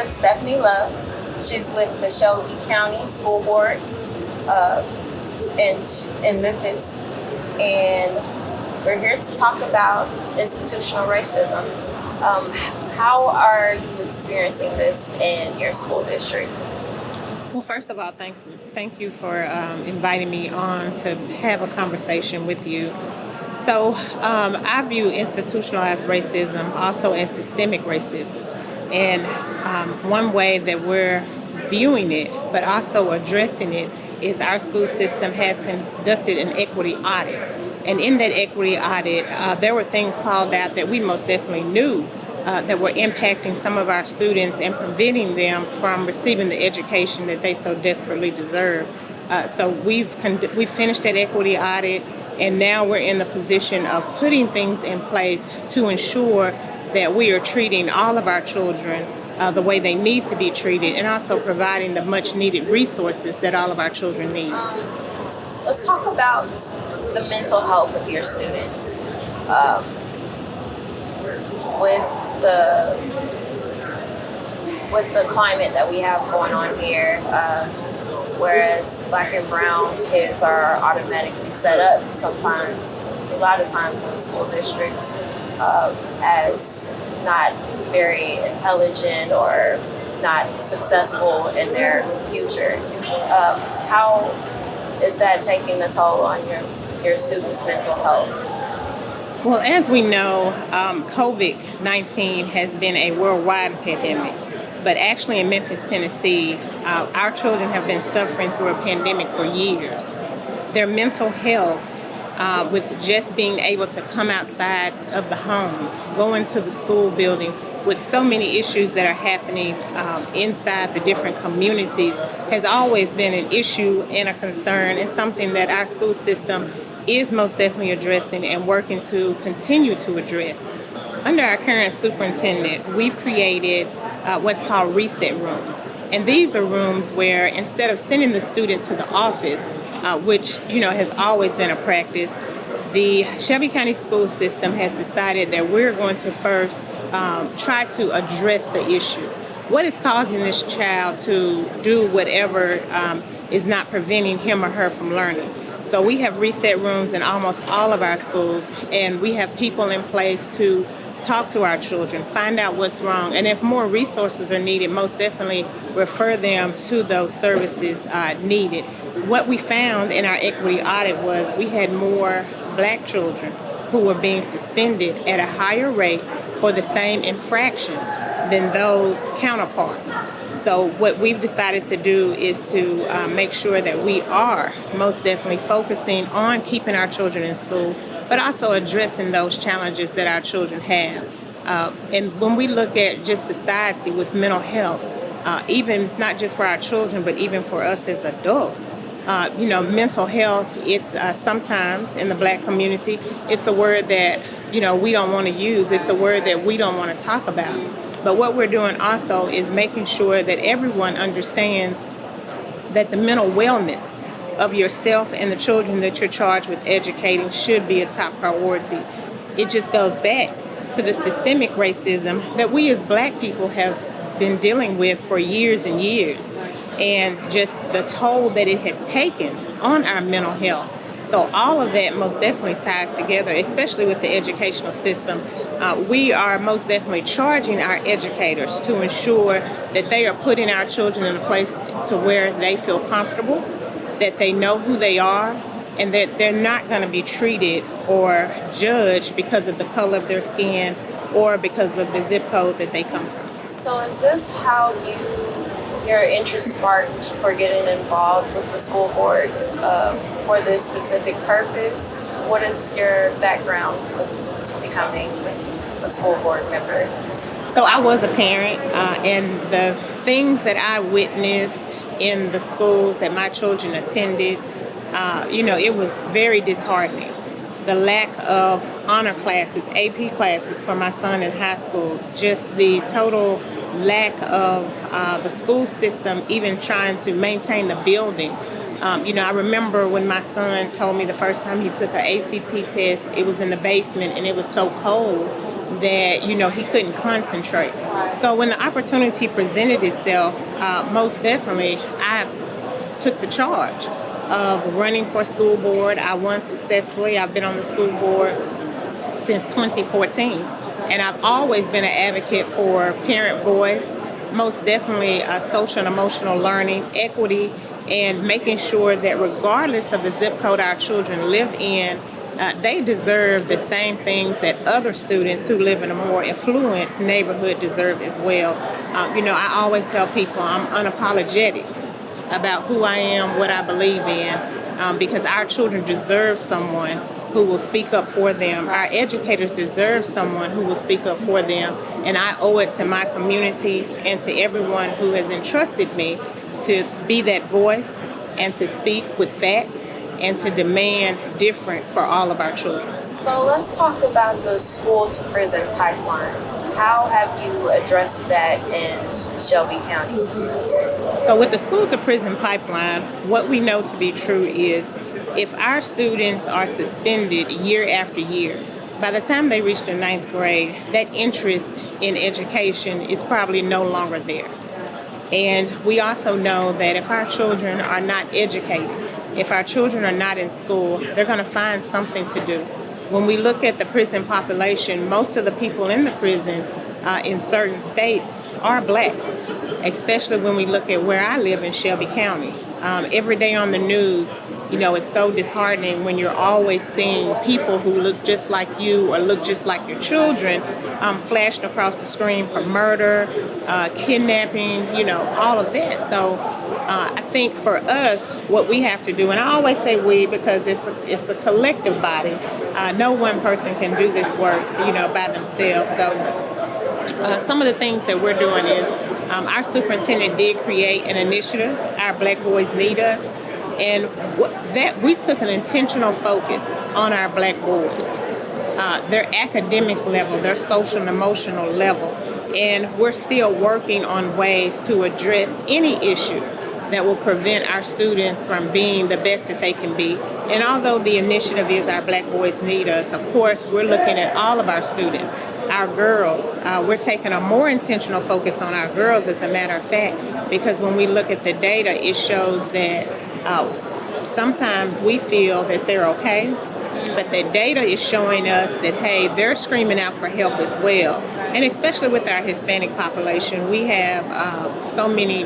with Stephanie Love. She's with the Shelby County School Board in Memphis. And we're here to talk about institutional racism. How are you experiencing this in your school district? Well, first of all, thank you for inviting me on to have a conversation with you. So, I view institutionalized racism also as systemic racism, and one way that we're viewing it, but also addressing it, is our school system has conducted an equity audit, and in that equity audit, there were things called out that we most definitely knew that were impacting some of our students and preventing them from receiving the education that they so desperately deserve. So we've finished that equity audit, and now we're in the position of putting things in place to ensure that we are treating all of our children the way they need to be treated, and also providing the much needed resources that all of our children need. Let's talk about the mental health of your students. With the climate that we have going on here, whereas Black and brown kids are automatically set up sometimes, a lot of times in school districts, as not very intelligent or not successful in their future. How is that taking a toll on your students' mental health? Well, as we know, COVID-19 has been a worldwide pandemic, but actually in Memphis, Tennessee, our children have been suffering through a pandemic for years. Their mental health, with just being able to come outside of the home, go into the school building, with so many issues that are happening inside the different communities, has always been an issue and a concern, and something that our school system is most definitely addressing and working to continue to address. Under our current superintendent, we've created what's called reset rooms. And these are rooms where, instead of sending the student to the office, which has always been a practice, the Shelby County school system has decided that we're going to first try to address the issue. What is causing this child to do whatever is not preventing him or her from learning? So we have reset rooms in almost all of our schools, and we have people in place to talk to our children, find out what's wrong, and if more resources are needed, most definitely refer them to those services needed. What we found in our equity audit was we had more Black children who were being suspended at a higher rate for the same infraction than those counterparts. So what we've decided to do is to make sure that we are most definitely focusing on keeping our children in school, but also addressing those challenges that our children have. And when we look at just society with mental health, even not just for our children, but even for us as adults, mental health, it's sometimes in the Black community, it's a word that, we don't want to use. It's a word that we don't want to talk about. But what we're doing also is making sure that everyone understands that the mental wellness of yourself and the children that you're charged with educating should be a top priority. It just goes back to the systemic racism that we as Black people have been dealing with for years and years, and just the toll that it has taken on our mental health. So all of that most definitely ties together, especially with the educational system. We are most definitely charging our educators to ensure that they are putting our children in a place to where they feel comfortable, that they know who they are, and that they're not going to be treated or judged because of the color of their skin or because of the zip code that they come from. So is this how your interest sparked for getting involved with the school board for this specific purpose? What is your background with becoming a school board member? So I was a parent, and the things that I witnessed in the schools that my children attended, it was very disheartening. The lack of honor classes, AP classes for my son in high school, just the total lack of the school system even trying to maintain the building. I remember when my son told me the first time he took an ACT test, it was in the basement and it was so cold that, he couldn't concentrate. So when the opportunity presented itself, most definitely, I took the charge of running for school board. I won successfully. I've been on the school board since 2014. And I've always been an advocate for parent voice, most definitely social and emotional learning, equity, and making sure that regardless of the zip code our children live in, they deserve the same things that other students who live in a more affluent neighborhood deserve as well. I always tell people I'm unapologetic about who I am, what I believe in, because our children deserve someone who will speak up for them. Our educators deserve someone who will speak up for them. And I owe it to my community and to everyone who has entrusted me to be that voice and to speak with facts and to demand different for all of our children. So let's talk about the school to prison pipeline. How have you addressed that in Shelby County? So with the school to prison pipeline, what we know to be true is if our students are suspended year after year, by the time they reach the 9th grade, that interest in education is probably no longer there. And we also know that if our children are not educated, if our children are not in school, they're going to find something to do. When we look at the prison population, most of the people in the prison in certain states are Black, especially when we look at where I live in Shelby County. Every day on the news, it's so disheartening when you're always seeing people who look just like you or look just like your children flashed across the screen for murder, kidnapping, all of that. So I think for us, what we have to do, and I always say we because it's a collective body. No one person can do this work, by themselves. So some of the things that we're doing is our superintendent did create an initiative, Our Black Boys Need Us. And that we took an intentional focus on our Black boys, their academic level, their social and emotional level. And we're still working on ways to address any issue that will prevent our students from being the best that they can be. And although the initiative is Our Black Boys Need Us, of course, we're looking at all of our students, our girls. We're taking a more intentional focus on our girls, as a matter of fact, because when we look at the data, it shows that sometimes we feel that they're okay, but the data is showing us that, hey, they're screaming out for help as well. And especially with our Hispanic population, we have so many,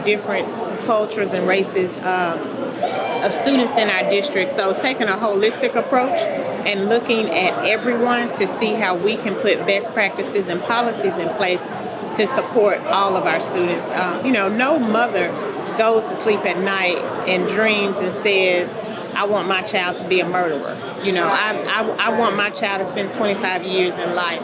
different cultures and races of students in our district. So taking a holistic approach and looking at everyone to see how we can put best practices and policies in place to support all of our students. No mother goes to sleep at night and dreams and says, I want my child to be a murderer. I want my child to spend 25 years in life.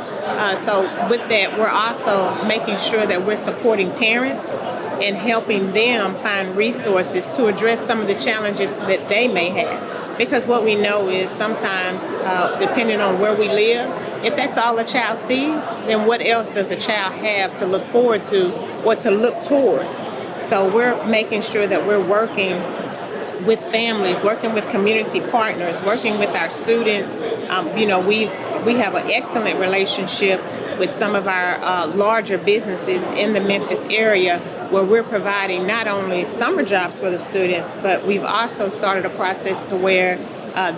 So with that, we're also making sure that we're supporting parents and helping them find resources to address some of the challenges that they may have. Because what we know is sometimes, depending on where we live, if that's all a child sees, then what else does a child have to look forward to or to look towards? So we're making sure that we're working with families, working with community partners, working with our students. We have an excellent relationship with some of our larger businesses in the Memphis area, where we're providing not only summer jobs for the students, but we've also started a process to where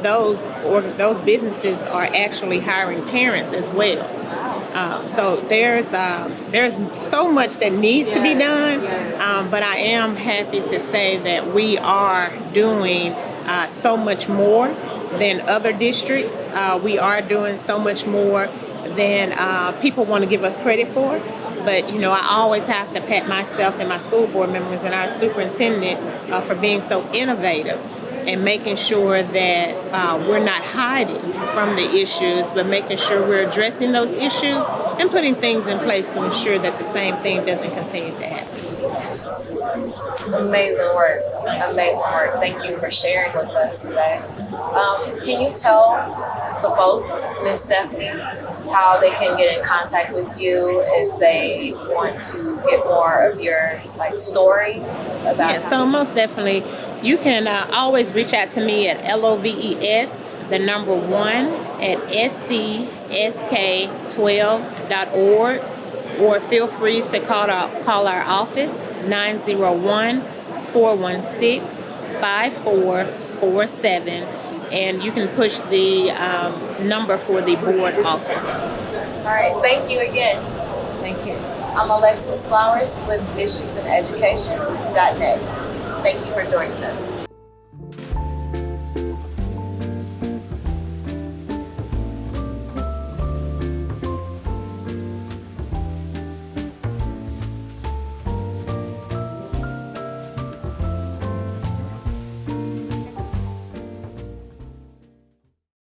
those businesses are actually hiring parents as well. So there's so much that needs to be done, but I am happy to say that we are doing so much more than other districts. We are doing so much more than people want to give us credit for. But, I always have to pat myself and my school board members and our superintendent for being so innovative and making sure that we're not hiding from the issues, but making sure we're addressing those issues and putting things in place to ensure that the same thing doesn't continue to happen. Amazing work. Amazing work. Thank you for sharing with us today. Can you tell the folks, Ms. Stephanie, how they can get in contact with you if they want to get more of your story about? Yeah, so most definitely, you can always reach out to me at LOVES, the number 1 at sk12.org, or feel free to call our office 901-416-5447, and you can push the number for the board office. All right, thank you again. Thank you. I'm Alexis Flowers with issuesineducation.net. Thank you for joining us.